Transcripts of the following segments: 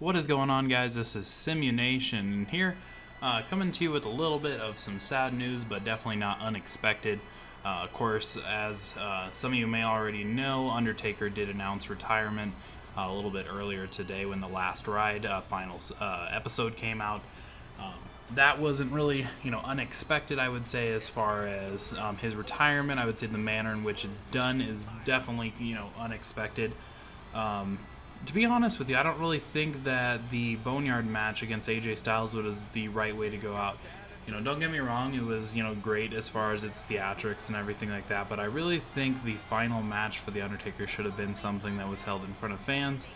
What is going on, guys? This is SimuNation here, coming to you with a little bit of some sad news, but definitely not unexpected. Of course, as some of you may already know, Undertaker did announce retirement a little bit earlier today when the Last Ride finals episode came out. That wasn't really, unexpected, I would say, as far as his retirement. I would say the manner in which it's done is definitely, unexpected. To be honest with you, I don't really think that the Boneyard match against AJ Styles was the right way to go out. Don't get me wrong, it was, great as far as its theatrics and everything like that, but I really think the final match for The Undertaker should have been something that was held in front of fans,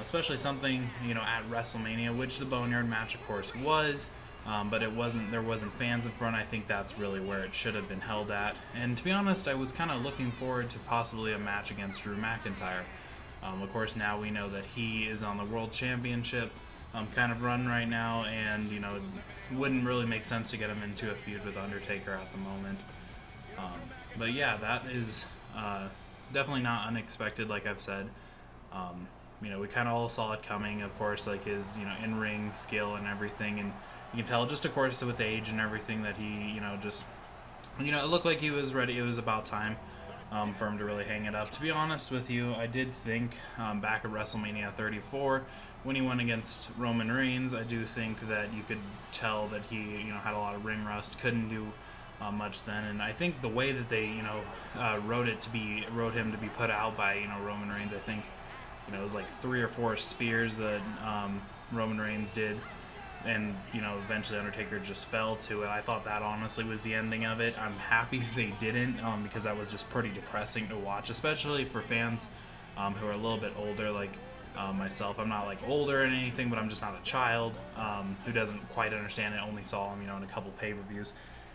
especially something, at WrestleMania, which the Boneyard match, of course, was, but there wasn't fans in front. I think that's really where it should have been held at, and to be honest, I was kind of looking forward to possibly a match against Drew McIntyre. Of course, now we know that he is on the World Championship kind of run right now, and, it wouldn't really make sense to get him into a feud with Undertaker at the moment. But yeah, that is definitely not unexpected, like I've said. We kind of all saw it coming, of course, like his, in-ring skill and everything, and you can tell just, of course, with age and everything that he, it looked like he was ready. It was about time. For him to really hang it up. To be honest with you, I did think back at WrestleMania 34 when he went against Roman Reigns, I do think that you could tell that he had a lot of ring rust, couldn't do much then, and I think the way that they wrote him to be put out by Roman Reigns, I think it was like 3 or 4 spears that Roman Reigns did. And, eventually Undertaker just fell to it. I thought that honestly was the ending of it. I'm happy they didn't, because that was just pretty depressing to watch, especially for fans who are a little bit older, like myself. I'm not, older or anything, but I'm just not a child who doesn't quite understand it, only saw him, in a couple pay-per-views.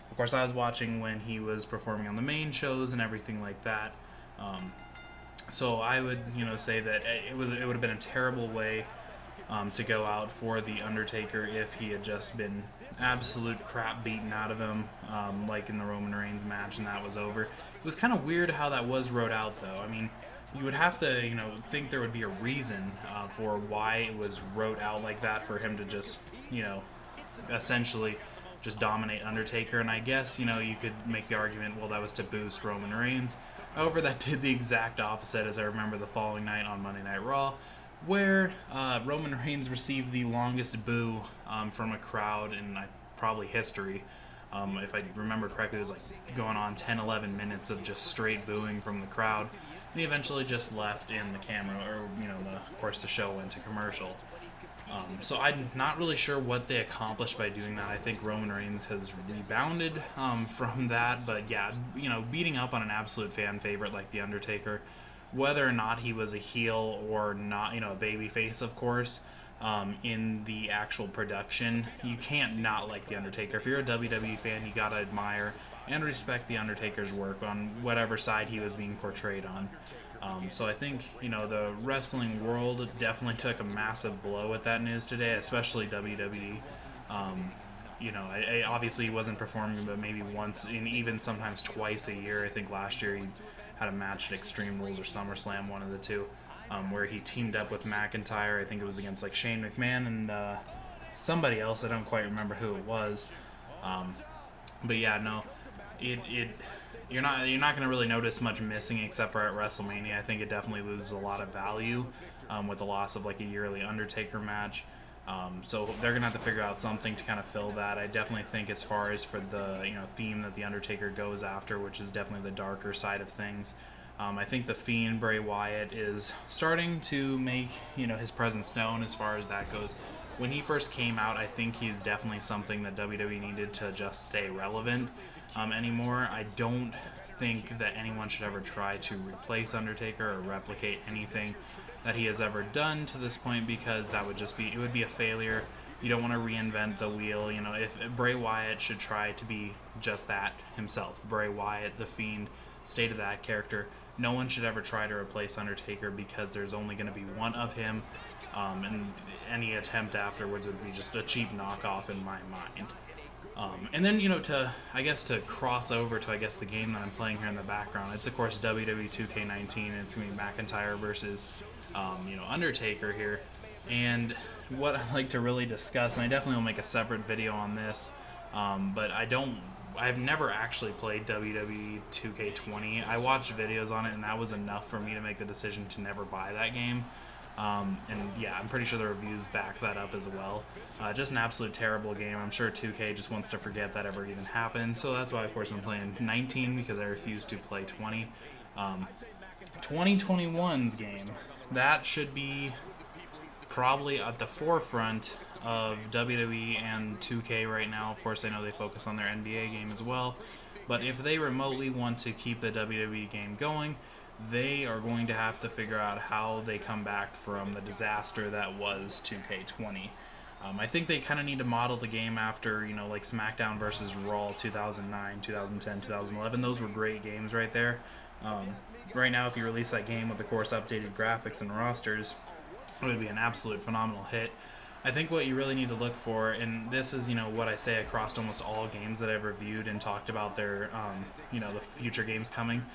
Of course, I was watching when he was performing on the main shows and everything like that. So I would, say that it would have been a terrible way to go out for The Undertaker if he had just been absolute crap beaten out of him, like in the Roman Reigns match, and that was over. It was kind of weird how that was wrote out, though. I mean, you would have to, think there would be a reason for why it was wrote out like that, for him to just, essentially just dominate Undertaker. And I guess, you could make the argument, well, that was to boost Roman Reigns. However, that did the exact opposite, as I remember the following night on Monday Night Raw, where Roman Reigns received the longest boo from a crowd in probably history. If I remember correctly, it was going on 10-11 minutes of just straight booing from the crowd. And he eventually just left in the camera, or of course the show went to commercial. So I'm not really sure what they accomplished by doing that. I think Roman Reigns has rebounded from that, but yeah, beating up on an absolute fan favorite like The Undertaker, whether or not he was a heel or not, a babyface, of course, in the actual production, you can't not like The Undertaker. If you're a WWE fan, you gotta admire and respect The Undertaker's work on whatever side he was being portrayed on. So I think, the wrestling world definitely took a massive blow at that news today, especially WWE. Obviously he wasn't performing, but maybe once, and even sometimes twice a year. I think last year he had a match at Extreme Rules or SummerSlam, one of the two, where he teamed up with McIntyre. I think it was against Shane McMahon and somebody else. I don't quite remember who it was. But yeah, no, you're not going to really notice much missing except for at WrestleMania. I think it definitely loses a lot of value with the loss of a yearly Undertaker match. So they're going to have to figure out something to kind of fill that. I definitely think as far as for the theme that The Undertaker goes after, which is definitely the darker side of things, I think the Fiend, Bray Wyatt, is starting to make his presence known as far as that goes. When he first came out, I think he's definitely something that WWE needed to just stay relevant anymore. I don't think that anyone should ever try to replace Undertaker or replicate anything that he has ever done to this point, because that would it would be a failure. You don't want to reinvent the wheel. If Bray Wyatt should try to be just that himself, Bray Wyatt, the Fiend, stay to that character. No one should ever try to replace Undertaker, because there's only going to be one of him, and any attempt afterwards would be just a cheap knockoff in my mind. And then, to cross over to, the game that I'm playing here in the background, it's, of course, Wwe 2K19, and it's going to be McIntyre versus, Undertaker here. And what I like to really discuss, and I definitely will make a separate video on this, but I've never actually played WWE 2K20. I watched videos on it, and that was enough for me to make the decision to never buy that game. And yeah, I'm pretty sure the reviews back that up as well. Just an absolute terrible game. I'm sure 2K just wants to forget that ever even happened. So that's why, of course, I'm playing 19 because I refuse to play 20. 2021's game, that should be probably at the forefront of WWE and 2K right now. Of course, I know they focus on their NBA game as well, but if they remotely want to keep the WWE game going, they are going to have to figure out how they come back from the disaster that was 2K20. I think they kind of need to model the game after, like SmackDown versus Raw 2009, 2010, 2011. Those were great games right there. Right now, if you release that game with, of course, updated graphics and rosters, it would be an absolute phenomenal hit. I think what you really need to look for, and this is, what I say across almost all games that I've reviewed and talked about their, the future games coming.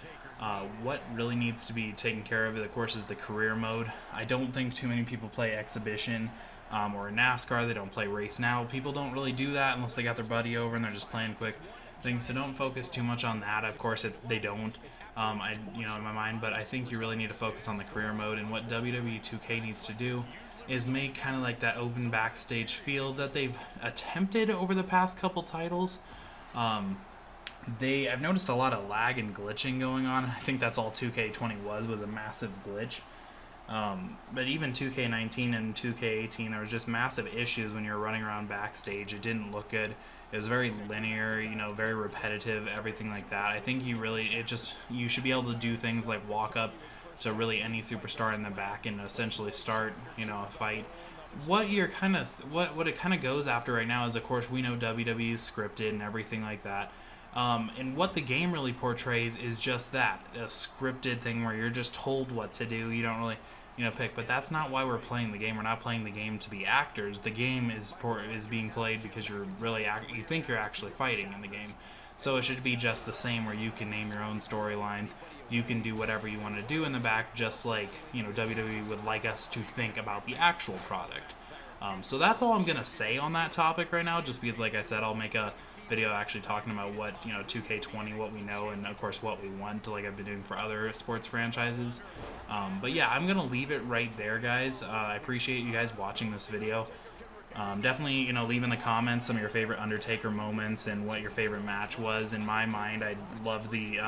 What really needs to be taken care of, of course, is the career mode. I don't think too many people play Exhibition or NASCAR. They don't play Race Now. People don't really do that unless they got their buddy over and they're just playing quick things. So don't focus too much on that. Of course, they don't. In my mind, but I think you really need to focus on the career mode, and what WWE 2K needs to do is make kind of like that open backstage feel that they've attempted over the past couple titles. I've noticed a lot of lag and glitching going on. I think that's all 2K20 was a massive glitch. But even 2K19 and 2K18, there was just massive issues when you're running around backstage. It didn't look good. It was very linear, very repetitive, everything like that. I think you should be able to do things like walk up to really any superstar in the back and essentially start, a fight. What it kind of goes after right now is, of course, we know WWE is scripted and everything like that. And what the game really portrays is just that, a scripted thing where you're just told what to do. You don't really, pick. But that's not why we're playing the game. We're not playing the game to be actors. The game is being played because you think you're actually fighting in the game. So it should be just the same, where you can name your own storylines. You can do whatever you want to do in the back, just like WWE would like us to think about the actual product. So that's all I'm gonna say on that topic right now, just because, like I said, I'll make a video actually talking about what 2K20, what we know, and of course what we want, like I've been doing for other sports franchises. But yeah, I'm gonna leave it right there, guys. I appreciate you guys watching this video. Definitely, leave in the comments some of your favorite Undertaker moments and what your favorite match was. In my mind, I love the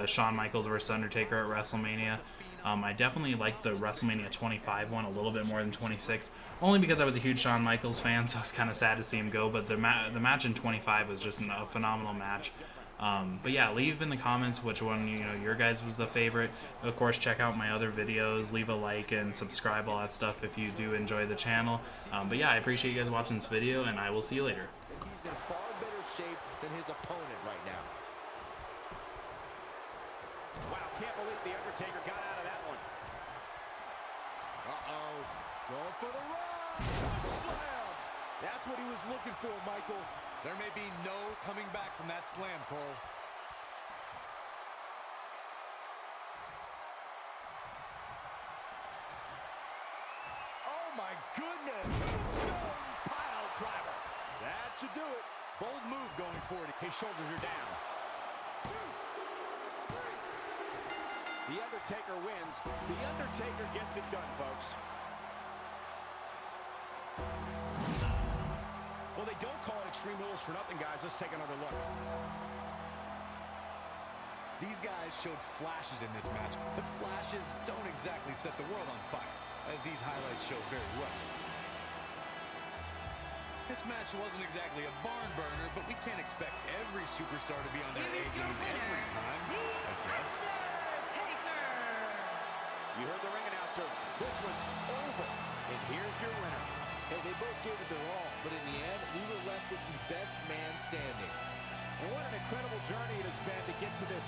Shawn Michaels versus Undertaker at WrestleMania. I definitely liked the WrestleMania 25 one a little bit more than 26, only because I was a huge Shawn Michaels fan, so it's kind of sad to see him go. But the match in 25 was just a phenomenal match. But yeah, leave in the comments which one your guys was the favorite. Of course, check out my other videos, leave a like and subscribe, all that stuff if you do enjoy the channel. But yeah, I appreciate you guys watching this video, and I will see you later. He's in far better shape than his opponent right now. Wow, can't believe the Undertaker got out of that one. Going for the run. Choke slam. That's what he was looking for, Michael. There may be no coming back from that slam, Cole. Oh, my goodness. Tombstone pile driver. That should do it. Bold move going forward. His shoulders are down. 2, 3. The Undertaker wins. The Undertaker gets it done, folks. Well, they don't call it Extreme Rules for nothing, guys. Let's take another look. These guys showed flashes in this match, but flashes don't exactly set the world on fire, as these highlights show very well. This match wasn't exactly a barn burner, but we can't expect every superstar to be on their A game every time, I guess. You heard the ring announcer. This one's over. And here's your winner. Hey, they both gave it their all, but in the end, we were left with the best man standing. And what an incredible journey it has been to get to this